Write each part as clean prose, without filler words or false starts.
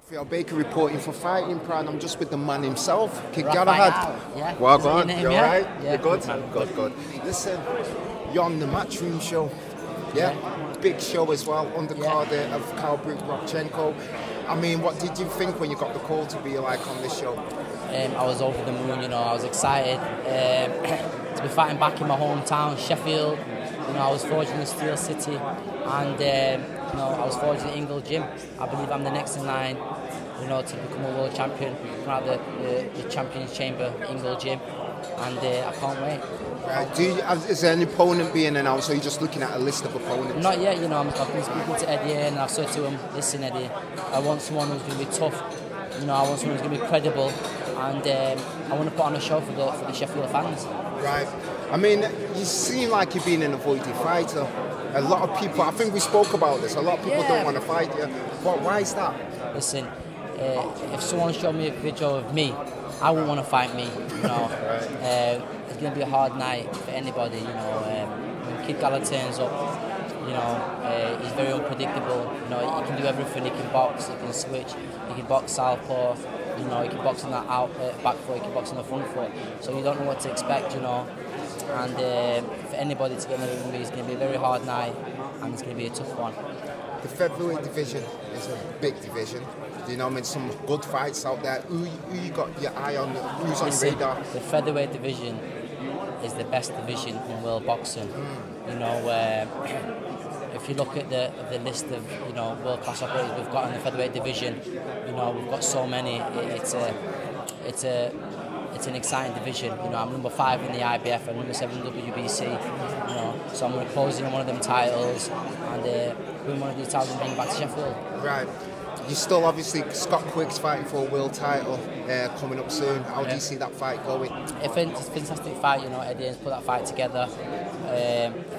Raphael Baker reporting for Fighting Pride. I'm just with the man himself, Kid Raphael, Galahad. yeah. Well gone, you alright? Yeah. You're good? Good. Listen, you're on the Matchroom show. Yeah? Big show as well, undercard of Rapchenko. I mean, what did you think when you got the call to be like on this show? I was over the moon, you know, I was excited to be fighting back in my hometown, Sheffield. You know, I was forged in the Steel City, and you know, I was forged in Ingle Gym. I believe I'm the next in line, you know, to become a world champion, come out the Champions Chamber, Ingle Gym, and I can't wait. Right. Is there an opponent being announced, or are you just looking at a list of opponents? Not yet, you know, I've been speaking to Eddie and I've said to him, listen Eddie, I want someone who's going to be tough, you know, I want someone who's going to be credible, and I want to put on a show for the Sheffield fans. Right. I mean, you seem like you've been an avoided fighter. A lot of people, I think we spoke about this, a lot of people don't want to fight you. Why is that? Listen, if someone showed me a video of me, I wouldn't want to fight me, you know. Right. It's going to be a hard night for anybody, you know. When Kid Galahad turns up, you know, he's very unpredictable. You know, he can do everything. He can box, he can switch, he can box southpaw, you know, he can box on that back foot, he can box on the front foot. So you don't know what to expect, you know. And for anybody to get in the ring, it's going to be a very hard night, and it's going to be a tough one. The featherweight division is a big division. You know, I mean, some good fights out there. Who you got your eye on? Who's on radar? The featherweight division is the best division in world boxing. You know, if you look at the list of, you know, world class operators we've got in the featherweight division, you know, we've got so many. It's an exciting division. You know, I'm number 5 in the IBF and number 7 in WBC. You know, so I'm going to close in on one of them titles and win one of these titles and bring it back to Sheffield. Right. You still obviously Scott Quick's fighting for a world title coming up soon. How do you see that fight going? It's a fantastic fight. You know, Eddie has put that fight together.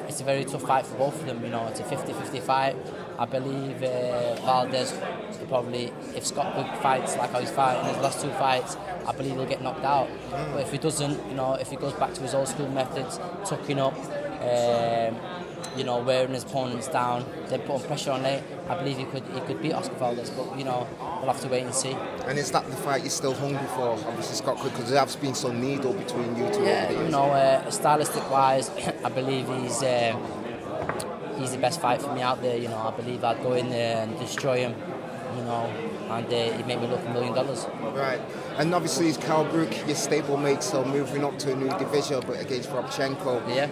It's a very tough fight for both of them. You know, it's a 50-50 fight. I believe Valdez will probably, if Scott Quick fights like how he's fighting his last 2 fights, I believe he'll get knocked out. But if he doesn't, you know, if he goes back to his old school methods, tucking up, you know, wearing his opponents down, then putting pressure on it, I believe he could beat Oscar Valdez. But you know, we'll have to wait and see. And is that the fight you're still hungry for? Obviously, Scott Quick, because there has been some needle between you two. Yeah, you know, stylistic wise, I believe he's the best fight for me out there. You know, I believe I'd go in there and destroy him. You know, and he'd make me look $1 million. Right, and obviously it's Cal Brook, your stablemate, so moving up to a new division, but against Rapchenko. Yeah.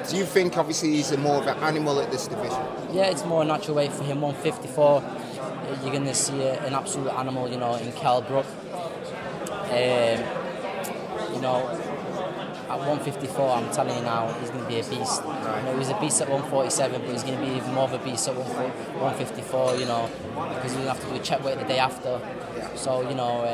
Do you think obviously he's more of an animal at this division? Yeah, it's more a natural weight for him. 154, you're going to see an absolute animal, you know, in Cal Brook. You know, at 154, I'm telling you now, he's going to be a beast. Right. You know, he was a beast at 147, but he's going to be even more of a beast at 154. You know, because he's going to have to do a check weight the day after. So you know,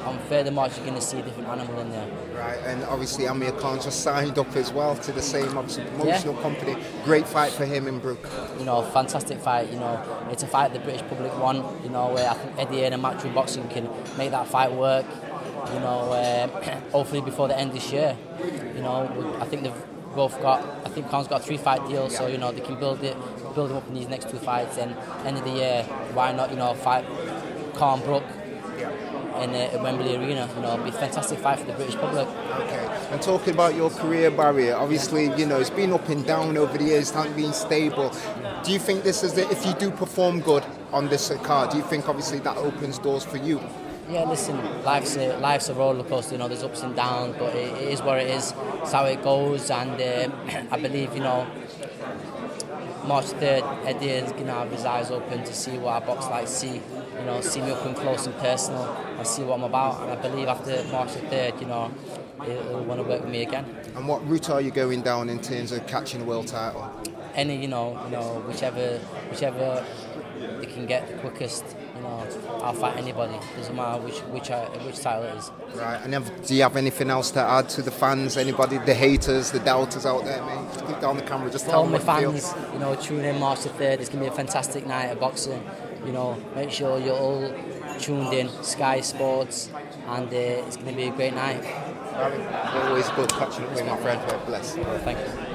on further march, you're going to see a different animal in there. Right, and obviously Amir Khan just signed up as well to the same promotional company. Great fight for him in Brook. You know, fantastic fight. You know, it's a fight the British public want. You know, I think Eddie and Matchroom Boxing can make that fight work. You know, hopefully before the end of this year. You know, I think they've both got. I think Khan's got a 3-fight deal, so you know they can build him up in these next 2 fights. And end of the year, why not? You know, fight Khan Brook in Wembley Arena. You know, it'll be a fantastic fight for the British public. Okay. And talking about your career barrier, obviously, you know, it's been up and down over the years, it hasn't been stable. Do you think this is if you do perform good on this card, do you think obviously that opens doors for you? Yeah, listen, life's a roller coaster. You know, there's ups and downs, but it is what it is. It's how it goes, and I believe, you know, March 3rd, Eddie is going to have his eyes open to see what I box like, see me up and close and personal, and see what I'm about. And I believe after March 3rd, you know, he'll want to work with me again. And what route are you going down in terms of catching a world title? Any, you know, whichever they can get the quickest. You know, I'll fight anybody. Doesn't matter which title it is. Right. And do you have anything else to add to the fans? Anybody, the haters, the doubters out there, mate? Just look down the camera, just tell them what you feel. All my fans, you know, tune in March the 3rd. It's gonna be a fantastic night of boxing. You know, make sure you're all tuned in. Sky Sports, and it's gonna be a great night. Always good catching up with my friend. Bless. Thank you.